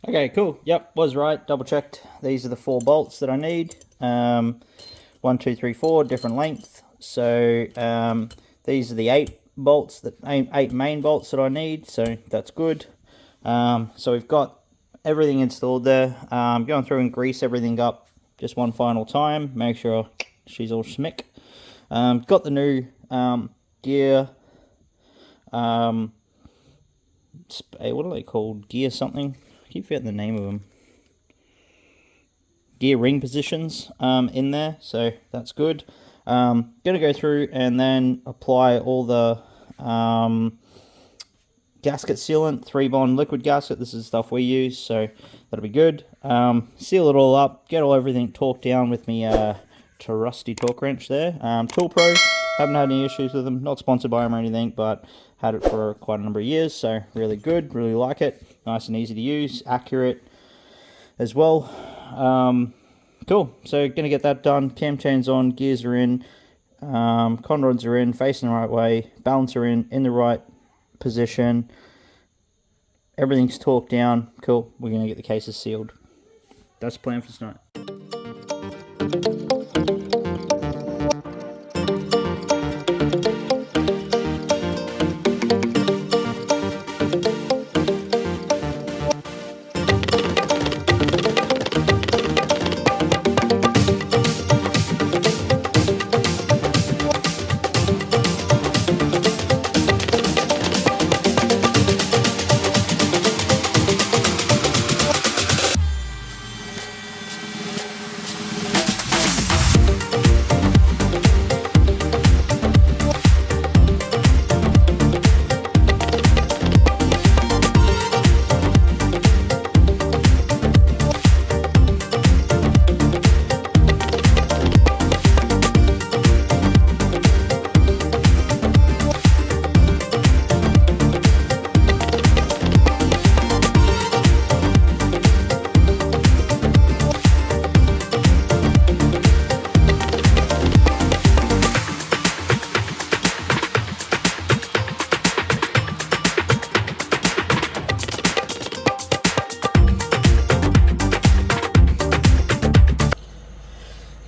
Okay, cool. Yep, was right. Double checked. These are the 4 bolts that I need. 1, 2, 3, 4, different length. So these are the 8 bolts, that 8 main bolts that I need. So that's good. So we've got everything installed there. Going through and grease everything up just one final time. Make sure she's all schmick. Got the new gear. What are they called? Gear something. I keep forgetting the name of them. Gear ring positions in there, so that's good. Gonna go through and then apply all the gasket sealant, 3-bond liquid gasket. This is stuff we use, so that'll be good. Seal it all up, get everything torqued down with me trusty torque wrench there. Tool Pro, haven't had any issues with them, not sponsored by them or anything, but had it for quite a number of years, so really good, really like it. Nice and easy to use, accurate as well. Cool, so gonna get that done. Cam chains on, gears are in, con rods are in, facing the right way, balancer in the right position. Everything's torqued down. Cool, we're gonna get the cases sealed. That's the plan for tonight.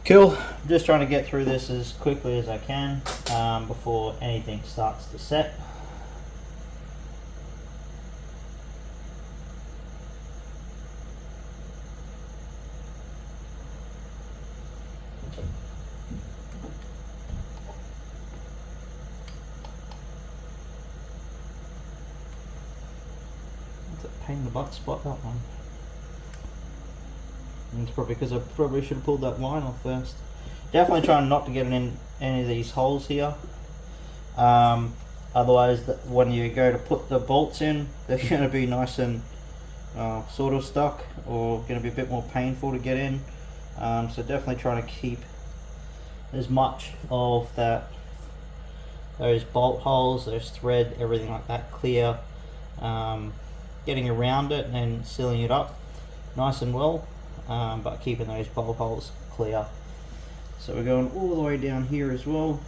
Cool, I'm just trying to get through this as quickly as I can before anything starts to set. It's a pain in the butt spot, that one. And it's probably because I probably should have pulled that line off first. Definitely trying not to get in any of these holes here. Otherwise, when you go to put the bolts in, they're going to be nice and sort of stuck, or going to be a bit more painful to get in. So definitely trying to keep as much of those bolt holes, those thread, everything like that clear. Getting around it and sealing it up nice and well. But keeping those bolt holes clear. So we're going all the way down here as well.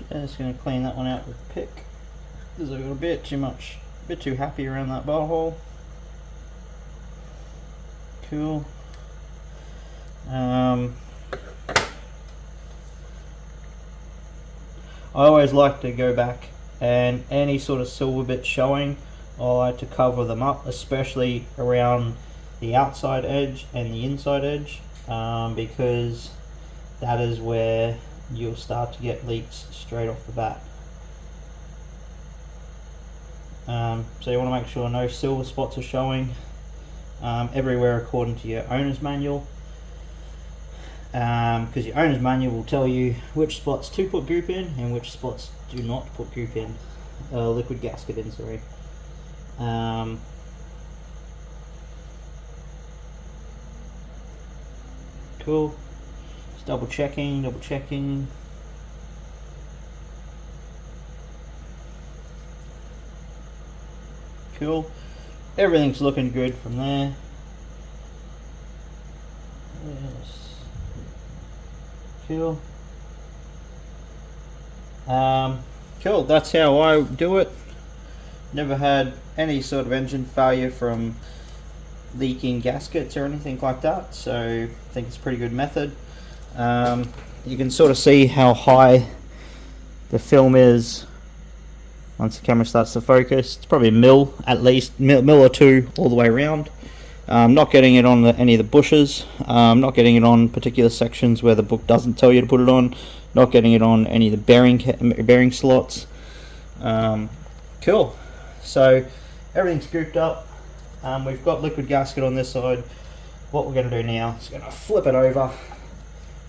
Just going to clean that one out with a pick because I've got a bit too happy around that bolt hole. Cool. I always like to go back, and any sort of silver bits showing, I like to cover them up, especially around the outside edge and the inside edge. because that is where you'll start to get leaks straight off the bat. So you want to make sure no silver spots are showing everywhere according to your owner's manual, because your owner's manual will tell you which spots to put goop in and which spots do not put goop in, liquid gasket in, sorry. Cool. Just double checking. Cool. Everything's looking good from there. Yes. Cool. Cool. That's how I do it. Never had any sort of engine failure from leaking gaskets or anything like that, so I think it's a pretty good method. You can sort of see how high the film is once the camera starts to focus. It's probably a mil, at least mil or two all the way around. Not getting it on any of the bushes, not getting it on particular sections where the book doesn't tell you to put it on, not getting it on any of the bearing slots. Cool. So everything's scooped up. We've got liquid gasket on this side. What we're going to do now is going to flip it over,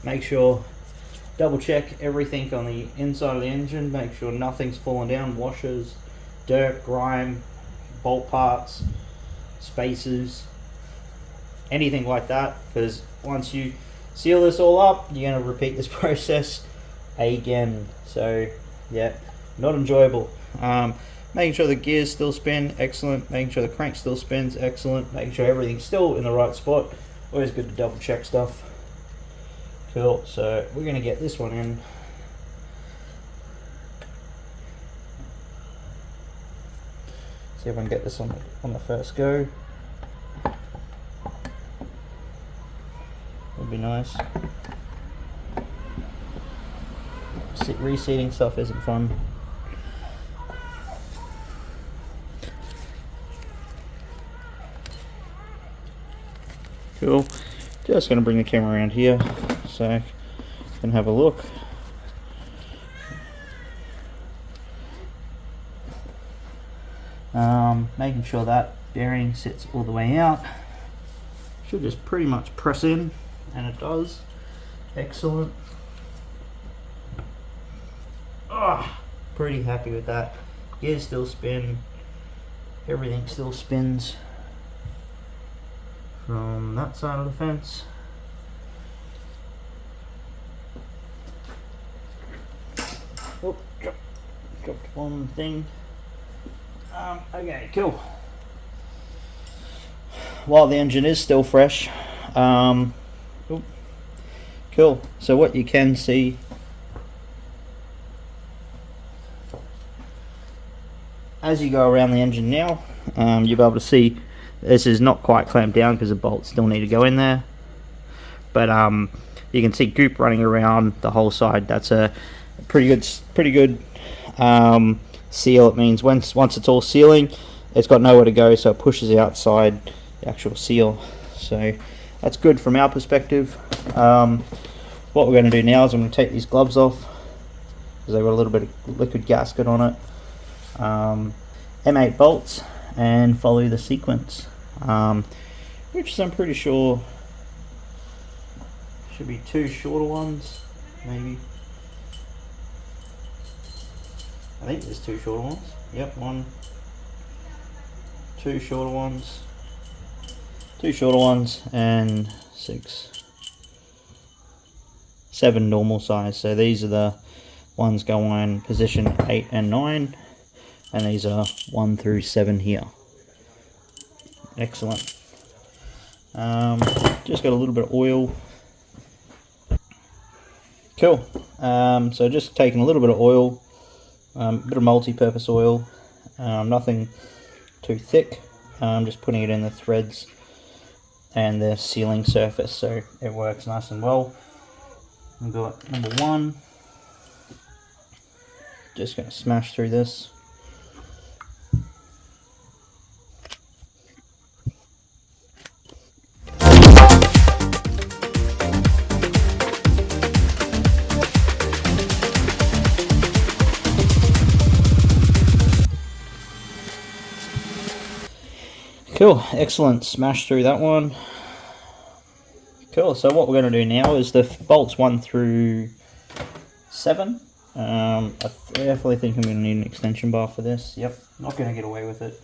make sure, double check everything on the inside of the engine, make sure nothing's fallen down, washers, dirt, grime, bolt parts, spacers, anything like that, because once you seal this all up, you're going to repeat this process again. So yeah, not enjoyable. Making sure the gears still spin, excellent. Making sure the crank still spins, excellent. Making sure everything's still in the right spot. Always good to double check stuff. Cool, so we're going to get this one in. See if I can get this on the first go. Would be nice. Reseating stuff isn't fun. Cool. Just going to bring the camera around here so I can have a look. Making sure that bearing sits all the way out. Should just pretty much press in, and it does. Excellent. Oh, pretty happy with that. Gears still spin. Everything still spins from that side of the fence. Oh, dropped one thing. Okay, cool. While the engine is still fresh, cool. So what you can see, as you go around the engine now, you'll be able to see this is not quite clamped down because the bolts still need to go in there, but you can see goop running around the whole side. That's a pretty good seal. It means once it's all sealing, it's got nowhere to go, so it pushes outside the actual seal. So that's good from our perspective. What we're going to do now is I'm going to take these gloves off because they've got a little bit of liquid gasket on it. M8 bolts, and follow the sequence, which I'm pretty sure should be two shorter ones, maybe. I think there's two shorter ones. Yep, two shorter ones, and 7 normal size. So these are the ones going in position 8 and 9, and these are 1 through 7 here. Excellent. Just got a little bit of oil. Cool. So just taking a little bit of oil, a bit of multi-purpose oil, nothing too thick. Just putting it in the threads and the sealing surface so it works nice and well. We've got number 1. Just going to smash through this. Cool, excellent. Smash through that one. Cool, so what we're going to do now is the bolts 1 through 7. I definitely think I'm going to need an extension bar for this. Yep, not going to get away with it.